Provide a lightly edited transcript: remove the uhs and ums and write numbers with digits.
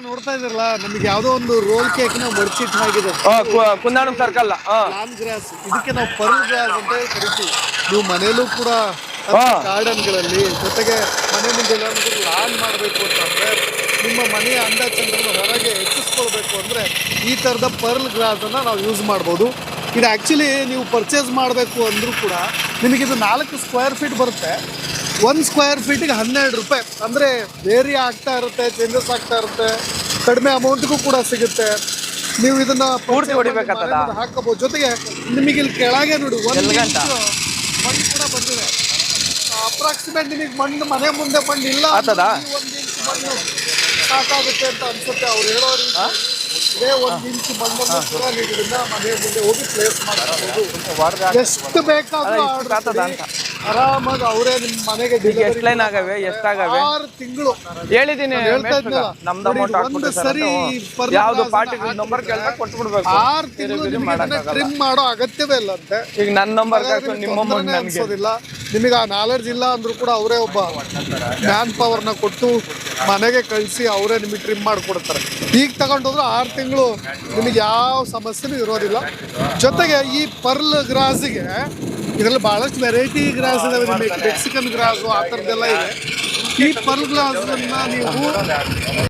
ನೋಡ್ತಾ ಇದ್ರಲ್ಲ, ನಮಗೆ ಯಾವ್ದೋ ಒಂದು ರೋಲ್ ಕೇಕ್ ನ ಮಡ್ಚಿಟ್ ಆಗಿದೆ, ಕುಂದಾಣಂ ಸರ್ಕಲ್ ಲಾನ್ ಗ್ರಾಸ್. ಇದಕ್ಕೆ ನಾವು ಪರ್ಲ್ ಗ್ರಾಸ್ ಅಂತ ಹೇಳಿ ಕರಿತೀವಿ. ನೀವು ಮನೇಲೂ ಕೂಡ ಗಾರ್ಡನ್ ಗಳಲ್ಲಿ, ಜೊತೆಗೆ ಮನೆ ಮುಂದೆ ಲಾನ್ ಮಾಡಬೇಕು ಅಂತಂದ್ರೆ, ನಿಮ್ಮ ಮನೆಯ ಅಂದ ಚಂದ್ರನ ಹೊರಗೆ ಹೆಚ್ಚಿಸ್ಕೊಳ್ಬೇಕು ಅಂದ್ರೆ ಈ ತರದ ಪರ್ಲ್ ಗ್ರಾಸ್ ಅನ್ನ ನಾವು ಯೂಸ್ ಮಾಡ್ಬೋದು. ಇದು ಆಕ್ಚುಲಿ ನೀವು ಪರ್ಚೇಸ್ ಮಾಡಬೇಕು ಅಂದ್ರೂ ಕೂಡ ನಿಮಗಿದು 4 ಸ್ಕ್ವೇರ್ ಫೀಟ್ ಬರುತ್ತೆ. 1 ಸ್ಕ್ವೇರ್ ಫೀಟಿಗೆ 12 ರೂಪಾಯಿ. ಅಂದರೆ ವೇರಿ ಆಗ್ತಾ ಇರುತ್ತೆ, ಚೇಂಜಸ್ ಆಗ್ತಾ ಇರುತ್ತೆ, ಕಡಿಮೆ ಅಮೌಂಟ್ಗೂ ಕೂಡ ಸಿಗುತ್ತೆ. ನೀವು ಇದನ್ನ ಪೂರ್ತಿ ಹೊಡಿಬೇಕಾಗ್ತದ, ಹಾಕಬಹುದು. ಜೊತೆಗೆ ನಿಮಗೆ ಇಲ್ಲಿ ಕೆಳಗೆ ನೋಡಿ ಒಂದು ಮಣ್ಣು ಕೂಡ ಬಂದಿದೆ. ಅಪ್ರಾಕ್ಸಿಮೇಟ್ ನಿಮಗೆ ಮಣ್ಣು ಮನೆ ಮುಂದೆ ಮಣ್ಣು ಇಲ್ಲ, 1 ಇಂಚ್ ಮಣ್ಣು ಸಾಕಾಗುತ್ತೆ ಅಂತ ಅನ್ಸುತ್ತೆ ಅವ್ರು ಹೇಳೋ ರೀತಿ. ಇದೇ 1 ಇಂಚ್ ಮಣ್ಣನ್ನು ಕೂಡ ನೀವು ಇದನ್ನ ಮನೆ ಮುಂದೆ ಹೋಗಿ ಪ್ಲೇಸ್ ಮಾಡಬಹುದು. ಎಷ್ಟು ಬೇಕಾದ್ರೂ ಆರಾಮಾಗಿ ಅವರೇ ನಿಮ್ಮ ಮನೆಗೆ ಎಷ್ಟು ಲೈನ್ ಆಗವೆ, ಎಷ್ಟಾಗವೆ 6 ತಿಂಗಳು ಹೇಳಿದೀನಿ. ಹೇಳ್ತಾ ಇದ್ನಲ್ಲ, ನಮ್ದು ಒಂದು ಸರಿ ಯಾವ್ದು ಪಾರ್ಟಿ ನಂಬರ್ ಕೇಳಿದಾಗ ಕೊಟ್ಬಿಡ್ಬೇಕು. 6 ತಿಂಗಳು ಟ್ರಿಮ್ ಮಾಡೋ ಅಗತ್ಯವೇ ಇಲ್ಲ ಅಂತೆ. ಈಗ ನನ್ನ ನಂಬರ್ ನಿಮ್ಮ ಅನ್ಸೋದಿಲ್ಲ. ನಿಮಗೆ ಆ ನಾಲೆಡ್ಜ್ ಇಲ್ಲ ಅಂದ್ರೂ ಕೂಡ ಅವರೇ ಒಬ್ಬ ಮ್ಯಾನ್ ಪವರ್ನ ಕೊಟ್ಟು ಮನೆಗೆ ಕಳಿಸಿ ಅವರೇ ನಿಮಗೆ ಟ್ರಿಮ್ ಮಾಡಿಕೊಡ್ತಾರೆ. ಈಗ ತಗೊಂಡೋದ್ರೆ 6 ತಿಂಗಳು ನಿಮಗೆ ಯಾವ ಸಮಸ್ಯೆನೂ ಇರೋದಿಲ್ಲ. ಜೊತೆಗೆ ಈ ಪರ್ಲ್ ಗ್ರಾಸಿಗೆ ಇದರಲ್ಲಿ ಬಹಳಷ್ಟು ವೆರೈಟಿ ಗ್ರಾಸ್ ಇದಾವೆ. ನಿಮಗೆ ಮೆಕ್ಸಿಕನ್ ಗ್ರಾಸು ಆ ಥರದ್ದೆಲ್ಲ ಇದೆ. ಈ ಪರ್ಲ್ ಗ್ರಾಸನ್ನ ನೀವು